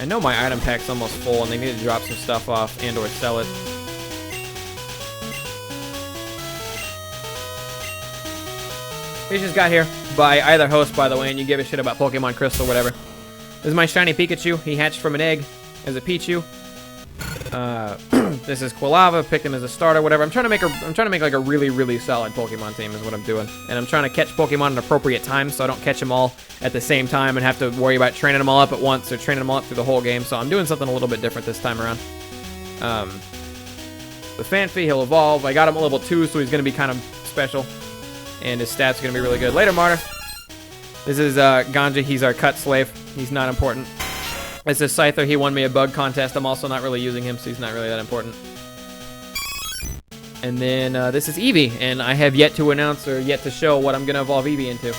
I know my item pack's almost full, and they need to drop some stuff off and or sell it. We just got here by either host, by the way, and you give a shit about Pokemon Crystal or whatever. This is my shiny Pikachu. He hatched from an egg as a Pichu. This is Quilava. Picked him as a starter, whatever. I'm trying to make like a really, really solid Pokemon team is what I'm doing, and I'm trying to catch Pokemon at appropriate times, so I don't catch them all at the same time and have to worry about training them all up at once or training them all up through the whole game. So I'm doing something a little bit different this time around. The Fanphy, he'll evolve. I got him at level 2, so he's gonna be kind of special, and his stats are gonna be really good. Later, Martyr. This is Ganja. He's our cut slave. He's not important. This is Scyther. He won me a bug contest. I'm also not really using him, so he's not really that important. And then this is Eevee, and I have yet to announce or yet to show what I'm going to evolve Eevee into.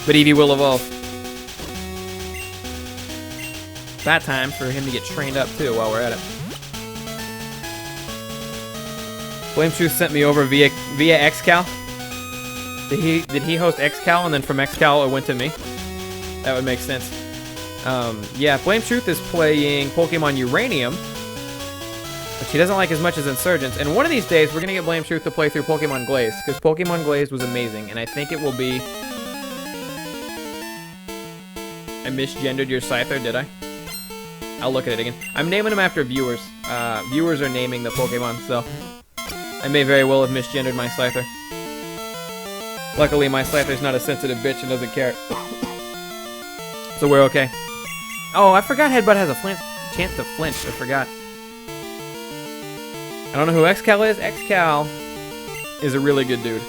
But Eevee will evolve. That time for him to get trained up, too, while we're at it. Flame Truth sent me over via XCal. Did he host XCal, and then from XCal it went to me? That would make sense. Yeah, Flame Truth is playing Pokemon Uranium, which he doesn't like as much as Insurgents. And one of these days, we're going to get Flame Truth to play through Pokemon Glazed, because Pokemon Glazed was amazing, and I think it will be... I misgendered your Scyther, did I? I'll look at it again. I'm naming them after viewers. Viewers are naming the Pokemon, so... I may very well have misgendered my Scyther. Luckily, my Scyther's not a sensitive bitch and doesn't care. So we're okay. Oh, I forgot Headbutt has a chance to flinch. I forgot. I don't know who XCal is. XCal is a really good dude.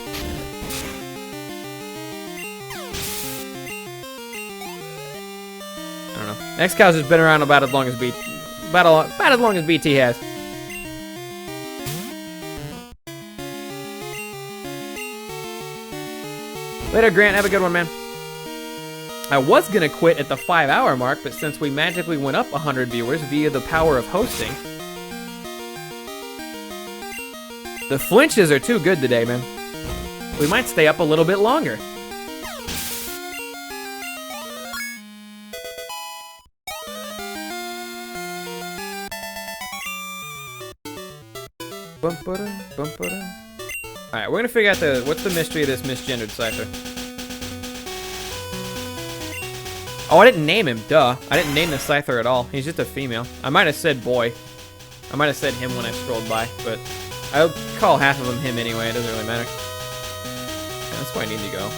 I don't know. XCal's just been around about as long as BT has. Later, Grant. Have a good one, man. I was gonna quit at the 5-hour mark, but since we magically went up 100 viewers via the power of hosting, the flinches are too good today, man. We might stay up a little bit longer. Alright, we're gonna figure out what's the mystery of this misgendered Scyther. Oh, I didn't name him, duh. I didn't name the Scyther at all. He's just a female. I might have said boy. I might have said him when I scrolled by, but I'll call half of them him anyway. It doesn't really matter. Yeah, that's where I need to go.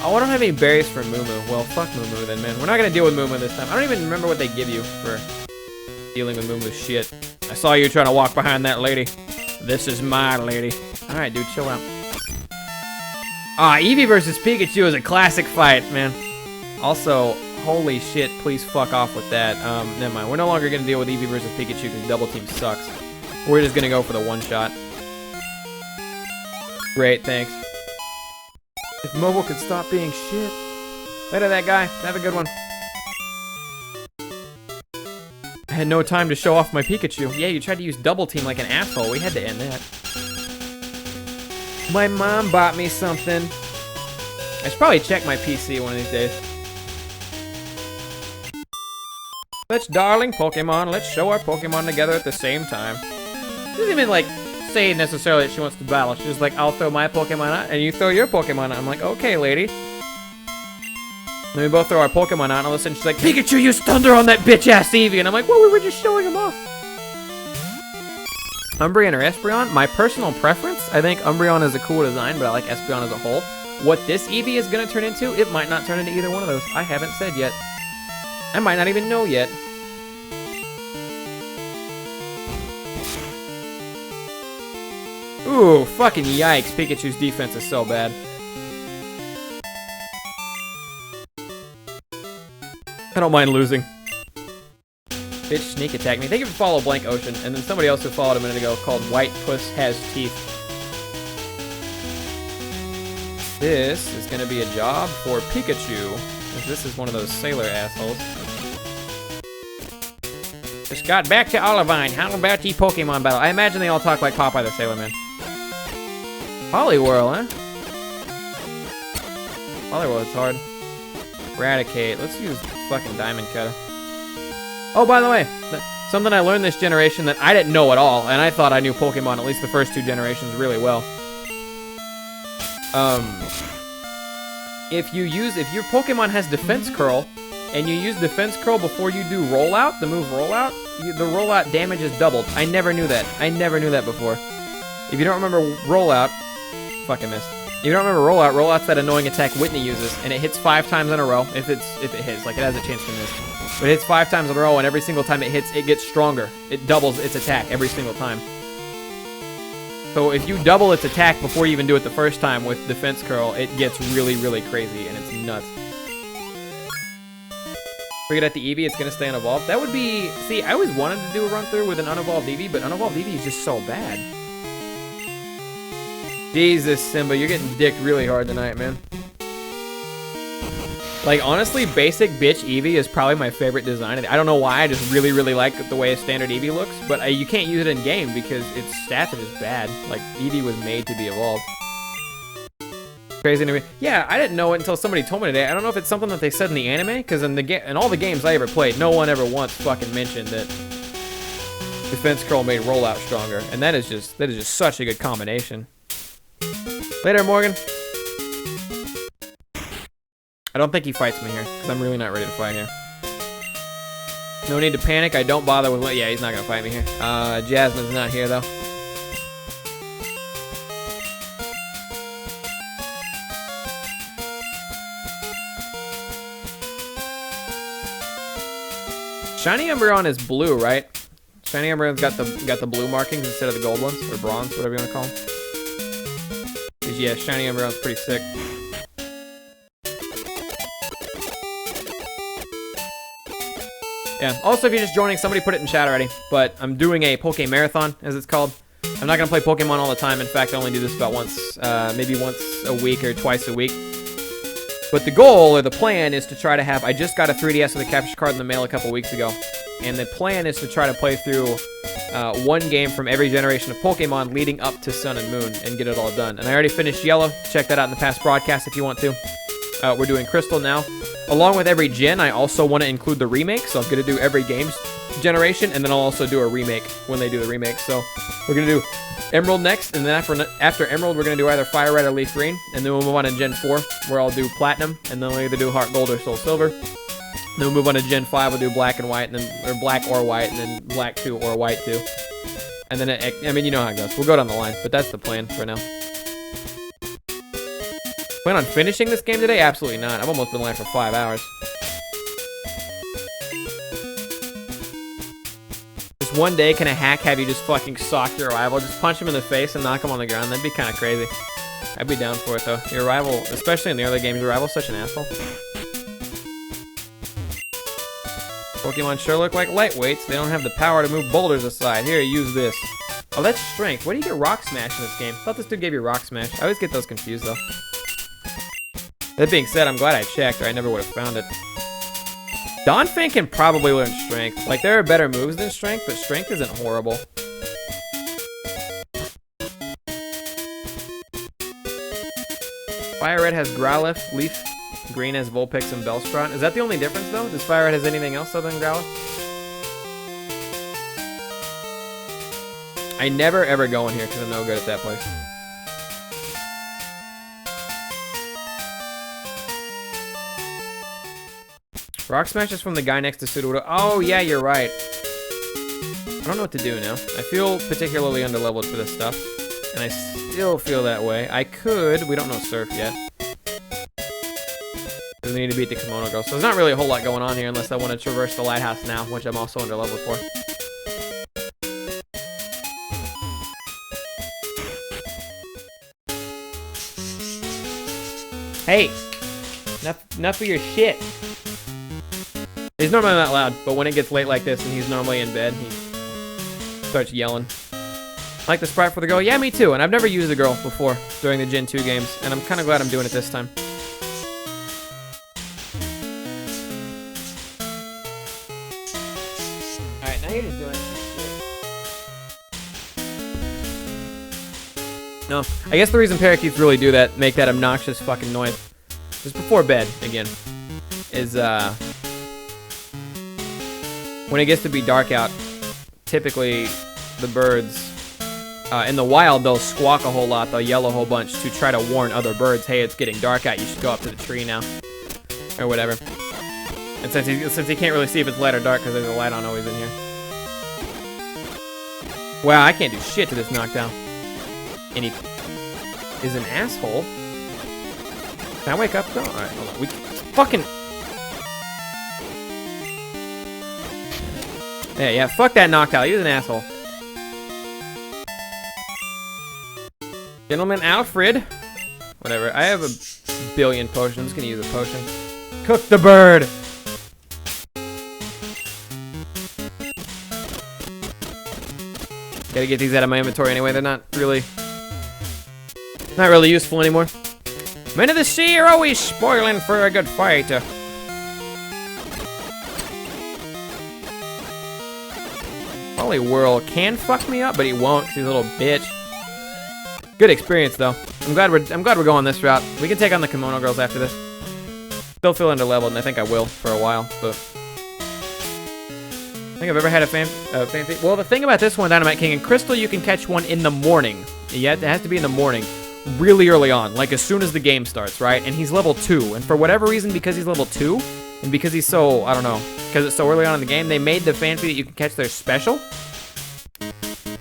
Oh, I don't have any berries for Moo Moo. Well, fuck Moo Moo then, man. We're not gonna deal with Moo Moo this time. I don't even remember what they give you for dealing with Moo Moo's shit. I saw you trying to walk behind that lady. This is my lady. Alright, dude, chill out. Ah, Eevee versus Pikachu is a classic fight, man. Also, holy shit, please fuck off with that. Never mind. We're no longer gonna deal with Eevee versus Pikachu because Double Team sucks. We're just gonna go for the one-shot. Great, thanks. If mobile could stop being shit. Later, that guy. Have a good one. I had no time to show off my Pikachu. Yeah, you tried to use Double Team like an asshole. We had to end that. My mom bought me something. I should probably check my PC one of these days. Let's darling Pokemon. Let's show our Pokemon together at the same time. She doesn't even like say necessarily that she wants to battle. She's just like, I'll throw my Pokemon out and you throw your Pokemon out. I'm like, okay, lady. Then we both throw our Pokemon out and all of a sudden she's like, Pikachu used Thunder on that bitch-ass Eevee. And I'm like, well, we were just showing him off. Umbreon or Espeon? My personal preference, I think Umbreon is a cool design, but I like Espeon as a whole. What this Eevee is going to turn into, it might not turn into either one of those. I haven't said yet. I might not even know yet. Ooh, fucking yikes. Pikachu's defense is so bad. I don't mind losing. Bitch sneak attack me. Thank you for follow Blank Ocean. And then somebody else who followed a minute ago called White Puss Has Teeth. This is going to be a job for Pikachu. This is one of those sailor assholes. Just got back to Olivine. How about the Pokemon battle? I imagine they all talk like Popeye the Sailor Man. Poliwhirl, huh? Poliwhirl is hard. Eradicate. Let's use fucking Diamond Cutter. Oh, by the way, something I learned this generation that I didn't know at all, and I thought I knew Pokemon, at least the first 2 generations, really well. If your Pokemon has Defense Curl, and you use Defense Curl before you do Rollout, the move Rollout, the Rollout damage is doubled. I never knew that. I never knew that before. If you don't remember Rollout, fucking missed. If you don't remember Rollout, Rollout's that annoying attack Whitney uses, and it hits 5 times in a row. If it hits, like it has a chance to miss. But it hits 5 times in a row, and every single time it hits, it gets stronger. It doubles its attack every single time. So if you double its attack before you even do it the first time with Defense Curl, it gets really, really crazy, and it's nuts. Figured out the Eevee, it's gonna stay unevolved. That would be... See, I always wanted to do a run-through with an unevolved Eevee, but unevolved Eevee is just so bad. Jesus, Simba, you're getting dicked really hard tonight, man. Like, honestly, basic bitch Eevee is probably my favorite design. I don't know why, I just really, really like the way a standard Eevee looks, but you can't use it in game because its stats are just bad. Like, Eevee was made to be evolved. Crazy to me. Yeah, I didn't know it until somebody told me today. I don't know if it's something that they said in the anime, because in all the games I ever played, no one ever once fucking mentioned that Defense Curl made Rollout stronger, and that is just such a good combination. Later, Morgan. I don't think he fights me here, because I'm really not ready to fight here. No need to panic. I don't bother with... Yeah, he's not going to fight me here. Jasmine's not here, though. Shiny Umbreon is blue, right? Shiny Umbreon's got the blue markings instead of the gold ones, or bronze, whatever you want to call them. Yeah, Shiny Umbreon's pretty sick. Yeah, also if you're just joining, somebody put it in chat already, but I'm doing a PokeMARATHON, as it's called. I'm not going to play Pokemon all the time. In fact, I only do this about once, maybe once a week or twice a week. But the goal, or the plan, is to try to have... I just got a 3DS with a capture card in the mail a couple weeks ago. And the plan is to try to play through one game from every generation of Pokemon leading up to Sun and Moon and get it all done. And I already finished Yellow. Check that out in the past broadcast if you want to. We're doing Crystal now. Along with every gen, I also want to include the remake. So I'm going to do every game's generation, and then I'll also do a remake when they do the remake. So we're going to do Emerald next, and then after Emerald, we're going to do either Fire Red or Leaf Green, and then we'll move on to Gen 4, where I'll do Platinum, and then we'll either do Heart Gold or Soul Silver. Then we'll move on to Gen 5, we'll do Black and White, and then, or Black or White, and then Black 2 or White 2. And then, I mean, you know how it goes. We'll go down the line, but that's the plan for now. Plan on finishing this game today? Absolutely not. I've almost been online for 5 hours. Just one day, can a hack have you just fucking sock your rival? Just punch him in the face and knock him on the ground? That'd be kind of crazy. I'd be down for it, though. Your rival, especially in the early games, your rival's such an asshole. Pokemon sure look like lightweights. They don't have the power to move boulders aside. Here, use this. Oh, that's strength. Where do you get Rock Smash in this game? I thought this dude gave you Rock Smash. I always get those confused, though. That being said, I'm glad I checked, or I never would have found it. Donphan can probably learn Strength. Like, there are better moves than Strength, but Strength isn't horrible. Fire Red has Growlithe, Leaf Green has Vulpix and Bellsprout. Is that the only difference, though? Does Fire Red has anything else other than Growlithe? I never, ever go in here because I'm no good at that place. Rock Smash is from the guy next to Sudowoodo. Oh, yeah, you're right. I don't know what to do now. I feel particularly underleveled for this stuff. And I still feel that way. I could. We don't know Surf yet. We need to beat the Kimono Girl. So there's not really a whole lot going on here unless I want to traverse the Lighthouse now, which I'm also underleveled for. Hey! Enough of your shit. He's normally not loud, but when it gets late like this and he's normally in bed, he starts yelling. I like the sprite for the girl. Yeah, me too. And I've never used the girl before during the Gen 2 games, and I'm kind of glad I'm doing it this time. Alright, now you're just doing it. No, I guess the reason parakeets really do that, make that obnoxious fucking noise, is before bed, again. is when it gets to be dark out, typically the birds in the wild, they'll squawk a whole lot, they'll yell a whole bunch to try to warn other birds, hey, it's getting dark out, you should go up to the tree now, or whatever. And since he can't really see if it's light or dark because there's a light on always in here. Wow, I can't do shit to this knockdown. And he is an asshole. Can I wake up though? Alright, hold on. We fucking... Yeah, fuck that knockdown. He was an asshole. Gentleman Alfred. Whatever. I have a billion potions. I'm just gonna use a potion. Cook the bird! Gotta get these out of my inventory anyway. They're not really useful anymore. Men of the sea are always spoiling for a good fight. Holy Whirl can fuck me up, but he won't because he's a little bitch. Good experience though. I'm glad we're going this route. We can take on the Kimono Girls after this. Still feel underleveled, and I think I will for a while, but I think I've ever had a fancy. Well, the thing about this one, Dynamite King and Crystal, you can catch one in the morning. Yeah, it has to be in the morning, really early on, like as soon as the game starts, right? And he's level 2, and for whatever reason, because he's level 2, and because he's so, I don't know, because it's so early on in the game, they made the fancy that you can catch their special,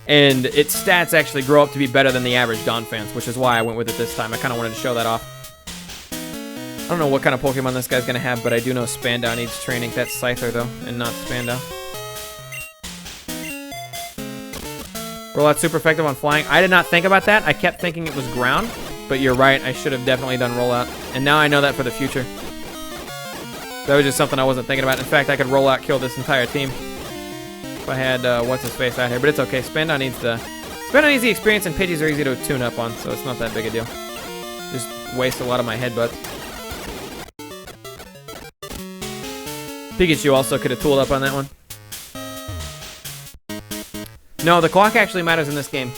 and its stats actually grow up to be better than the average Donphans, which is why I went with it this time. I kind of wanted to show that off. I don't know what kind of Pokemon this guy's gonna have, but I do know Spandau needs training. That's Scyther though, and not Spandau. Rollout super effective on flying. I did not think about that. I kept thinking it was ground, but you're right. I should have definitely done rollout, and now I know that for the future. That was just something I wasn't thinking about. In fact, I could rollout kill this entire team if I had what's his face out here, but it's okay. Spandau needs the experience, and Pidgeys are easy to tune up on, so it's not that big a deal. Just waste a lot of my headbutts. Pikachu also could have tooled up on that one. No, the clock actually matters in this game.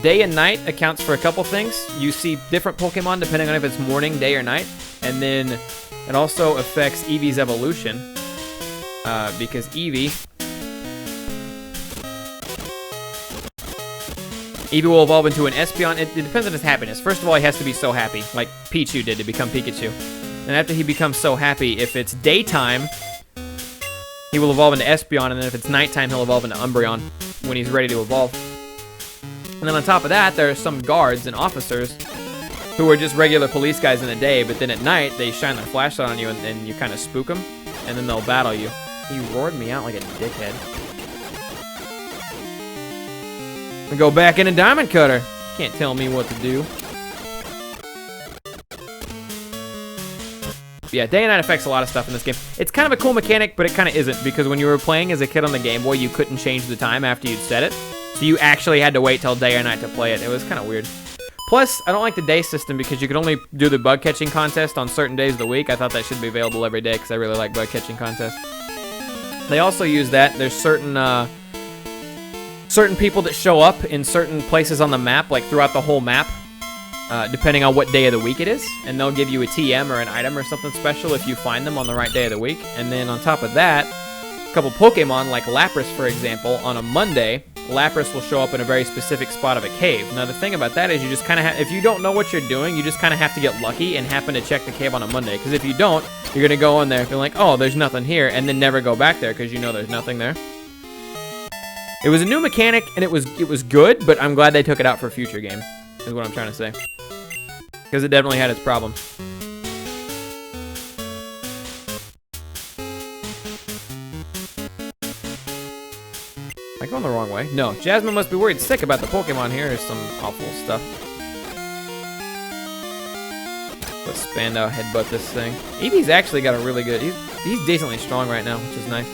Day and night accounts for a couple things. You see different Pokemon depending on if it's morning, day, or night. And then it also affects Eevee's evolution. Because Eevee will evolve into an Espeon. It depends on his happiness. First of all, he has to be so happy, like Pichu did to become Pikachu. And after he becomes so happy, if it's daytime, he will evolve into Espeon, and then if it's nighttime, he'll evolve into Umbreon when he's ready to evolve. And then on top of that, there are some guards and officers who are just regular police guys in the day, but then at night, they shine their flashlight on you, and you kind of spook them, and then they'll battle you. He roared me out like a dickhead. I go back in a Diamond Cutter. Can't tell me what to do. Yeah, day and night affects a lot of stuff in this game. It's kind of a cool mechanic, but it kind of isn't, because when you were playing as a kid on the Game Boy, you couldn't change the time after you'd set it. So you actually had to wait till day or night to play it. It was kind of weird. Plus, I don't like the day system because you could only do the bug catching contest on certain days of the week. I thought that should be available every day because I really like bug catching contests. They also use that. There's certain people that show up in certain places on the map, like throughout the whole map. Depending on what day of the week it is, and they'll give you a TM or an item or something special if you find them on the right day of the week. And then on top of that, a couple Pokemon like Lapras, for example, on a Monday, Lapras will show up in a very specific spot of a cave. Now the thing about that is you just kind of have, if you don't know what you're doing, you just kind of have to get lucky and happen to check the cave on a Monday. Because if you don't, you're gonna go in there and feel like, oh, there's nothing here, and then never go back there because you know there's nothing there. It was a new mechanic and it was good, but I'm glad they took it out for a future game, is what I'm trying to say. Because it definitely had its problems. Am I going the wrong way? No. Jasmine must be worried sick about the Pokemon here. There's some awful stuff. Let's Spandau headbutt this thing. Eevee's actually got a really good... He's decently strong right now, which is nice.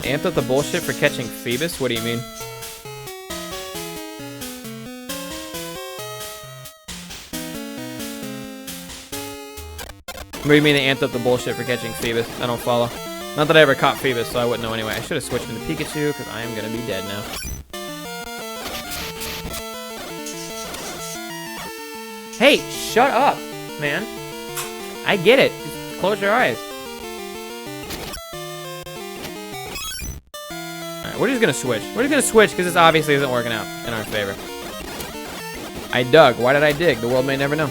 Amped up the bullshit for catching Phoebus? What do you mean? What do you mean they amped up the bullshit for catching Phoebus? I don't follow. Not that I ever caught Phoebus, so I wouldn't know anyway. I should have switched into Pikachu, because I am going to be dead now. Hey, shut up, man. I get it. Just close your eyes. Alright, we're just going to switch. We're just going to switch, because this obviously isn't working out in our favor. I dug. Why did I dig? The world may never know.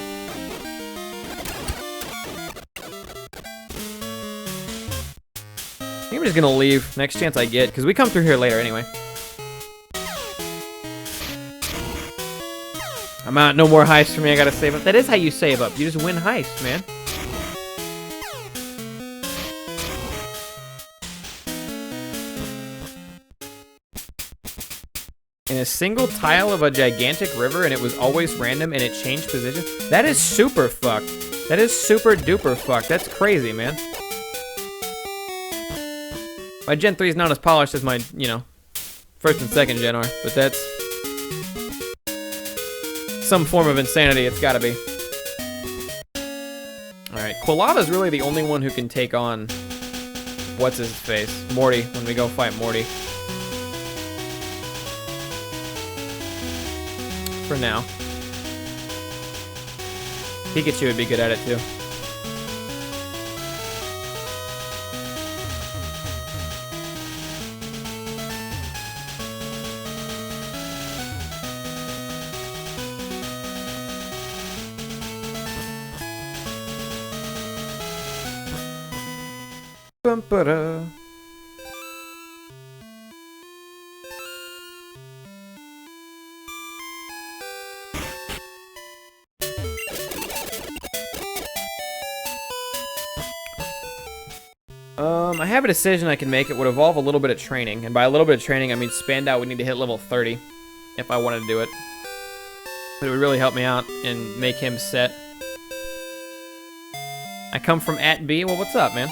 I think I'm just gonna leave next chance I get, because we come through here later anyway. I'm out. No more heists for me. I gotta save up. That is how you save up. You just win heists, man. In a single tile of a gigantic river, and it was always random, and it changed position. That is super fucked. That is super duper fucked. That's crazy, man. My Gen 3 is not as polished as my, you know, first and second Gen are, but that's some form of insanity. It's gotta be. Alright, Quilava's really the only one who can take on what's his face? Morty, when we go fight Morty. For now. Pikachu would be good at it too. Bum-ba-da. I have a decision I can make. It would involve a little bit of training. And by a little bit of training, I mean Spandau would need to hit level 30 if I wanted to do it. But it would really help me out and make him set. I come from @B. Well, what's up, man?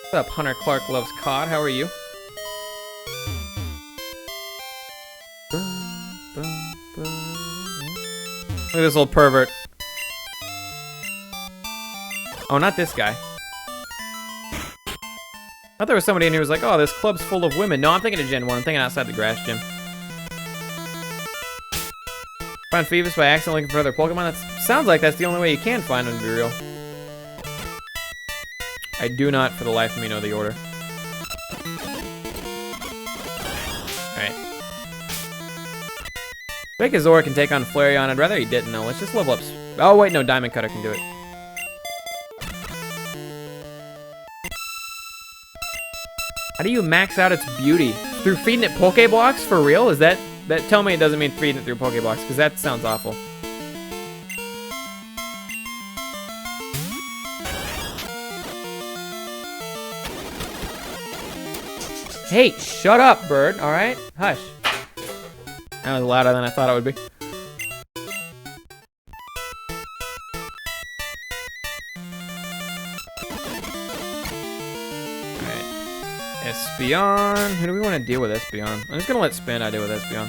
What's up, Hunter Clark loves COD? How are you? Look at this old pervert. Oh, not this guy. I thought there was somebody in here who was like, oh, this club's full of women. No, I'm thinking of Gen 1. I'm thinking outside the grass gym. Find Phoebus by accident looking for other Pokemon? That sounds like that's the only way you can find them, to be real. I do not, for the life of me, know the order. Alright. Bakazor can take on Flareon. I'd rather he didn't, though. Let's just level up. Oh, wait, no. Diamond Cutter can do it. How do you max out its beauty? Through feeding it Pokeblocks? For real? Is that... Tell me it doesn't mean feeding it through Pokeblocks, because that sounds awful. Hey, shut up, bird, alright? Hush. That was louder than I thought it would be. Espeon. Who do we want to deal with Espeon? I'm just gonna let Spandau deal with Espeon.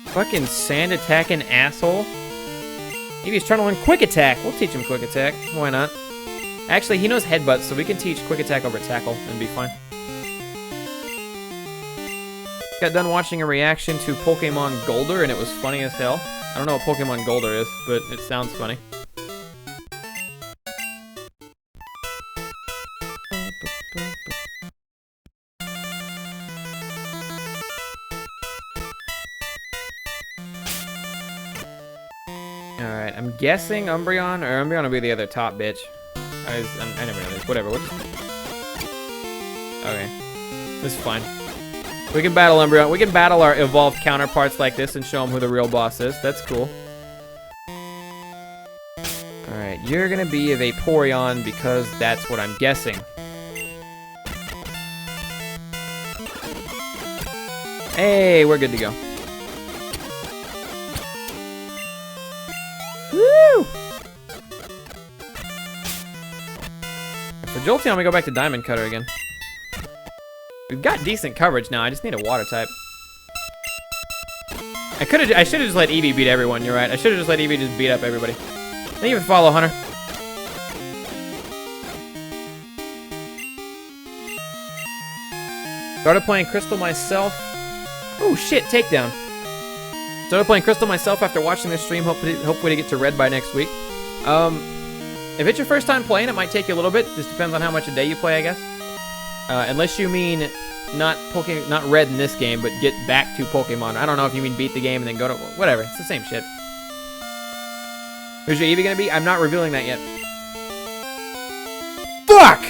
Fucking sand attacking asshole. Maybe he's trying to learn Quick Attack. We'll teach him Quick Attack. Why not? Actually, he knows Headbutt, so we can teach Quick Attack over Tackle and be fine. Got done watching a reaction to Pokemon Golder, and it was funny as hell. I don't know what Pokemon Golder is, but it sounds funny. Alright, I'm guessing Umbreon, or Umbreon will be the other top bitch. I never know this. Whatever. Okay. This is fine. We can battle Umbreon. We can battle our evolved counterparts like this and show them who the real boss is. That's cool. Alright, you're gonna be a Vaporeon because that's what I'm guessing. Hey, we're good to go. Woo! For Jolteon, we go back to Diamond Cutter again. We've got decent coverage now. I just need a water type. I should have just let Eevee beat everyone. You're right. I should have just let Eevee just beat up everybody. Thank you for the follow, Hunter. Started playing Crystal myself. Oh shit, takedown. Started playing Crystal myself after watching this stream. Hopefully to get to red by next week. If it's your first time playing, it might take you a little bit. Just depends on how much a day you play, I guess. Unless you mean not red in this game, but get back to Pokemon. I don't know if you mean beat the game and then go to whatever. It's the same shit. Who's your Eevee gonna be? I'm not revealing that yet. Fuck!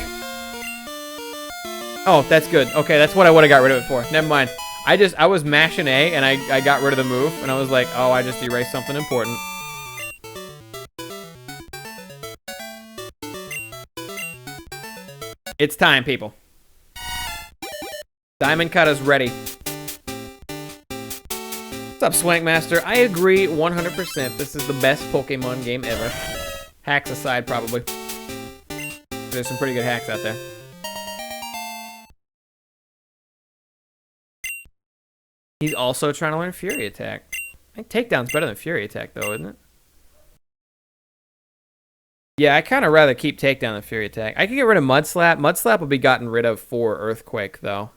Oh, that's good. Okay, that's what I would have got rid of it for. Never mind. I was mashing A and I got rid of the move and I was like, oh, I just erased something important. It's time, people. Diamond Cut is ready. What's up, Swankmaster? I agree 100%. This is the best Pokemon game ever. Hacks aside, probably. There's some pretty good hacks out there. He's also trying to learn Fury Attack. I think Takedown's better than Fury Attack, though, isn't it? Yeah, I kind of rather keep Takedown than Fury Attack. I could get rid of Mud Slap. Mud Slap will be gotten rid of for Earthquake, though.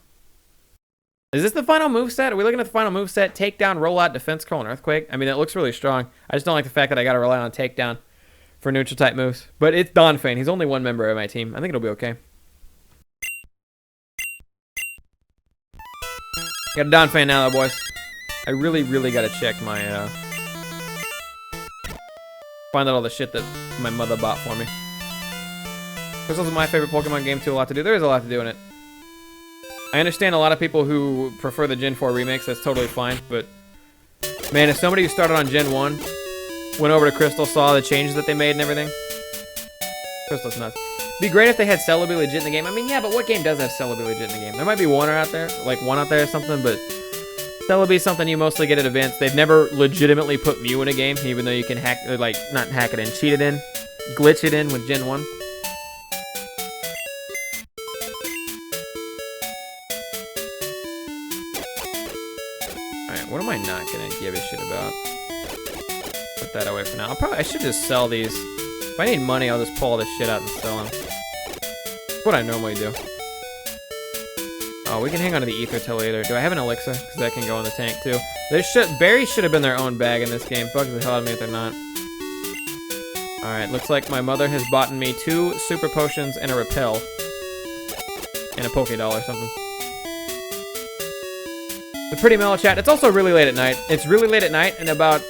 Is this the final moveset? Are we looking at the final moveset? Takedown, Rollout, Defense Curl, and Earthquake? I mean, it looks really strong. I just don't like the fact that I got to rely on Takedown for neutral-type moves. But it's Donphan. He's only one member of my team. I think it'll be okay. Got a Donphan now, though, boys. I really, really got to check my... Find out all the shit that my mother bought for me. Crystal's my favorite Pokemon game, too. A lot to do. There is a lot to do in it. I understand a lot of people who prefer the Gen 4 remakes. That's totally fine. But, man, if somebody who started on Gen 1 went over to Crystal, saw the changes that they made and everything. Crystal's nuts. It'd be great if they had Celebi legit in the game. I mean, yeah, but what game does have Celebi legit in the game? There might be one out there, like one out there or something, but Celebi is something you mostly get at events. They've never legitimately put Mew in a game, even though you can hack, or like, not hack it in, cheat it in, glitch it in with Gen 1. Alright, what am I not gonna give a shit about? Put that away for now. I should just sell these. If I need money, I'll just pull all this shit out and sell them. That's what I normally do. Oh, we can hang on to the Ether till later. Do I have an elixir? Because that can go in the tank, too. Berries should have been their own bag in this game. Bugs the hell out of me if they're not. Alright, looks like my mother has bought me 2 super potions and a repel. And a Pokédoll or something. The pretty mellow chat. It's also really late at night. It's really late at night, and about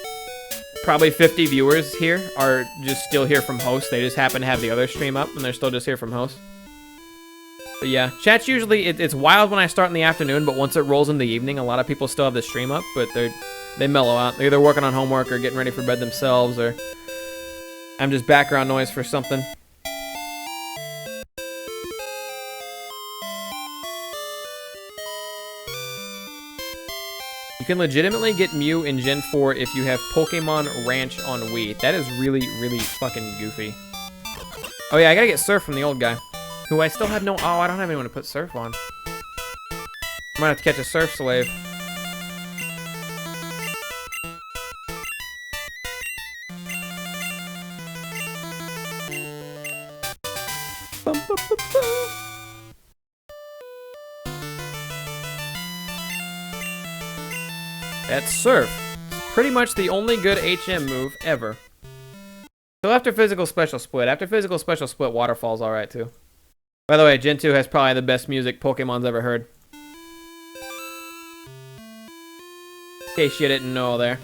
probably 50 viewers here are just still here from host. They just happen to have the other stream up, and they're still just here from host. But yeah, chat's usually, it's wild when I start in the afternoon, but once it rolls in the evening, a lot of people still have the stream up, but they mellow out. They're either working on homework or getting ready for bed themselves, or I'm just background noise for something. You can legitimately get Mew in Gen 4 if you have Pokemon Ranch on Wii. That is really, really fucking goofy. Oh yeah, I gotta get Surf from the old guy. Who I still have no... Oh, I don't have anyone to put Surf on. I might have to catch a Surf Slave. Bum, bum, bum, bum. That's Surf. Pretty much the only good HM move ever. So after Physical Special Split. After Physical Special Split, Waterfall's alright too. By the way, Gen 2 has probably the best music Pokemon's ever heard. In case you didn't know there.